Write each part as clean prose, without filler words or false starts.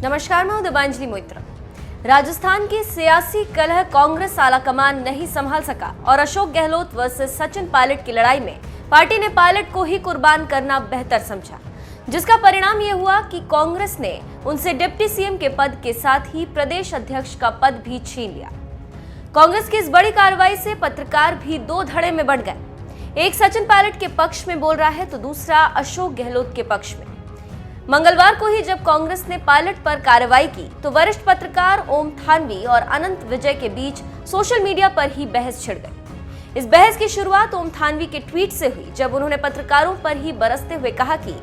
नमस्कार, मैं हूं दिबांजलि मोइत्रा। राजस्थान की सियासी कलह कांग्रेस आलाकमान नहीं संभाल सका और अशोक गहलोत वर्सेस सचिन पायलट की लड़ाई में पार्टी ने पायलट को ही कुर्बान करना बेहतर समझा, जिसका परिणाम यह हुआ कि कांग्रेस ने उनसे डिप्टी सीएम के पद के साथ ही प्रदेश अध्यक्ष का पद भी छीन लिया। कांग्रेस की इस बड़ी कार्रवाई से पत्रकार भी दो धड़े में बढ़ गए। एक सचिन पायलट के पक्ष में बोल रहा है तो दूसरा अशोक गहलोत के पक्ष में। मंगलवार को ही जब कांग्रेस ने पायलट पर कार्रवाई की तो वरिष्ठ पत्रकार ओम थानवी और अनंत विजय के बीच सोशल मीडिया पर ही बहस छिड़ गई। इस बहस की शुरुआत ओम थानवी के ट्वीट से हुई, जब उन्होंने पत्रकारों पर ही बरसते हुए कहा कि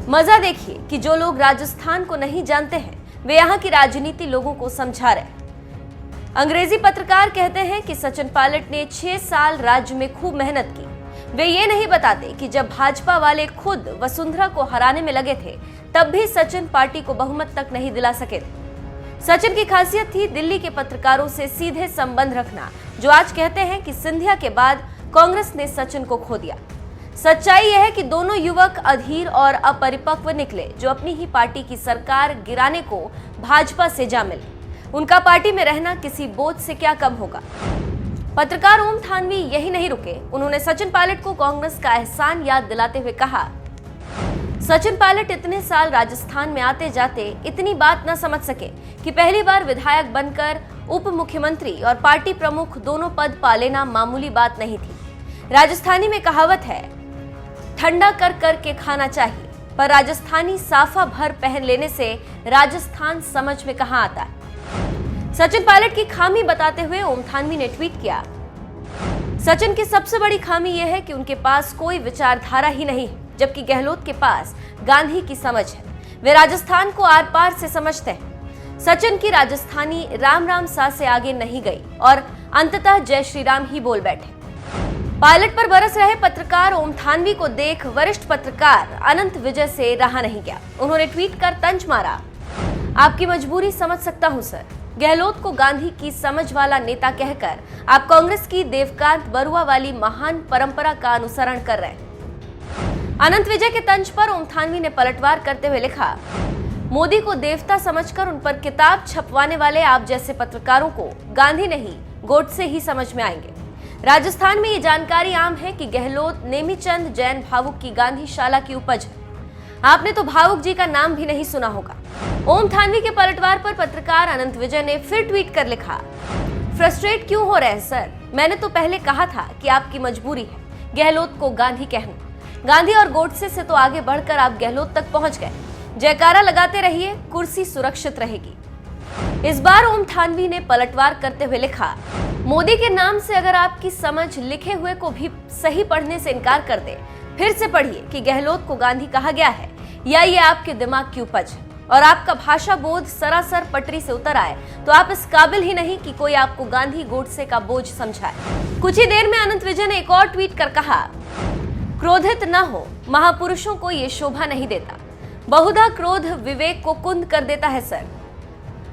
मजा देखिए कि जो लोग राजस्थान को नहीं जानते हैं वे यहाँ की राजनीति लोगों को समझा रहे हैं। अंग्रेजी पत्रकार कहते हैं कि सचिन पायलट ने 6 साल राज्य में खूब मेहनत की। वे ये नहीं बताते कि जब भाजपा वाले खुद वसुंधरा को हराने में लगे थे तब भी सचिन पार्टी को बहुमत तक नहीं दिला सके थे। सचिन की खासियत थी दिल्ली के पत्रकारों से सीधे संबंध रखना, जो आज कहते हैं कि सिंधिया के बाद कांग्रेस ने सचिन को खो दिया। सच्चाई यह है कि दोनों युवक अधीर और अपरिपक्व निकले, जो अपनी ही पार्टी की सरकार गिराने को भाजपा से जा मिले। उनका पार्टी में रहना किसी बोझ से क्या कम होगा। पत्रकार ओम थानवी यही नहीं रुके, उन्होंने सचिन पायलट को कांग्रेस का एहसान याद दिलाते हुए कहा, सचिन पायलट इतने साल राजस्थान में आते जाते इतनी बात न समझ सके कि पहली बार विधायक बनकर उप मुख्यमंत्री और पार्टी प्रमुख दोनों पद पा लेना मामूली बात नहीं थी। राजस्थानी में कहावत है, ठंडा कर कर के खाना चाहिए, पर राजस्थानी साफा भर पहन लेने से राजस्थान समझ में कहां आता है। सचिन पायलट की खामी बताते हुए ओम थानवी ने ट्वीट किया, सचिन की सबसे बड़ी खामी यह है कि उनके पास कोई विचारधारा ही नहीं है, जबकि गहलोत के पास गांधी की समझ है। वे राजस्थान को आर पार से समझते हैं। सचिन की राजस्थानी राम राम सा से आगे नहीं गई और अंततः जय श्री राम ही बोल बैठे। पायलट पर बरस रहे पत्रकार ओम थानवी को देख वरिष्ठ पत्रकार अनंत विजय से रहा नहीं गया। उन्होंने ट्वीट कर तंज मारा, आपकी मजबूरी समझ सकता हूं सर। गहलोत को गांधी की समझ वाला नेता कहकर आप कांग्रेस की देवकांत बरुआ वाली महान परंपरा का अनुसरण कर रहे हैं। अनंत विजय के तंज पर ओम थानवी ने पलटवार करते हुए लिखा, मोदी को देवता समझकर उन पर किताब छपवाने वाले आप जैसे पत्रकारों को गांधी नहीं गोडसे ही समझ में आएंगे। राजस्थान में ये जानकारी आम है कि गहलोत नेमीचंद जैन भावुक की गांधी शाला की उपज है। आपने तो भावुक जी का नाम भी नहीं सुना होगा। ओम थानवी के पलटवार पर पत्रकार अनंत विजय ने फिर ट्वीट कर लिखा, फ्रस्ट्रेट क्यों हो रहे हैं सर? मैंने तो पहले कहा था कि आपकी मजबूरी है गहलोत को गांधी कहना। गांधी और गोडसे से तो आगे बढ़कर आप गहलोत तक पहुंच गए। जयकारा लगाते रहिए, कुर्सी सुरक्षित रहेगी। इस बार ओम थानवी ने पलटवार करते हुए लिखा, मोदी के नाम से अगर आपकी समझ लिखे हुए को भी सही पढ़ने से इनकार कर दे, फिर से पढ़िए कि गहलोत को गांधी कहा गया है या ये आपके दिमाग की उपज है और आपका भाषा बोध सरासर पटरी से उतर आए तो आप इस काबिल ही नहीं कि कोई आपको गांधी गोडसे का बोझ समझाए। कुछ ही देर में अनंत विजय ने एक और ट्वीट कर कहा, क्रोधित न हो, महापुरुषों को ये शोभा नहीं देता। बहुधा क्रोध विवेक को कुंद कर देता है सर।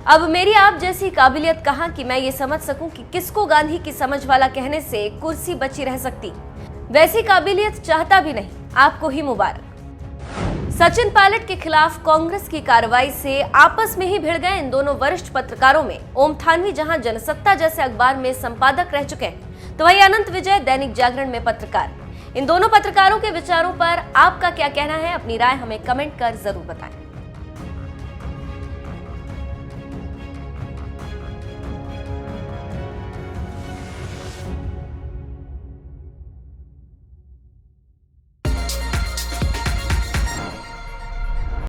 अब मेरी आप जैसी काबिलियत कहां कि मैं ये समझ सकूं कि किसको गांधी की समझ वाला कहने से कुर्सी बची रह सकती। वैसी काबिलियत चाहता भी नहीं, आपको ही मुबारक। सचिन पायलट के खिलाफ कांग्रेस की कार्रवाई से आपस में ही भिड़ गए इन दोनों वरिष्ठ पत्रकारों में ओम थानवी जहां जनसत्ता जैसे अखबार में संपादक रह चुके हैं, तो वहीं अनंत विजय दैनिक जागरण में पत्रकार। इन दोनों पत्रकारों के विचारों पर आपका क्या कहना है? अपनी राय हमें कमेंट कर जरूर बताएं।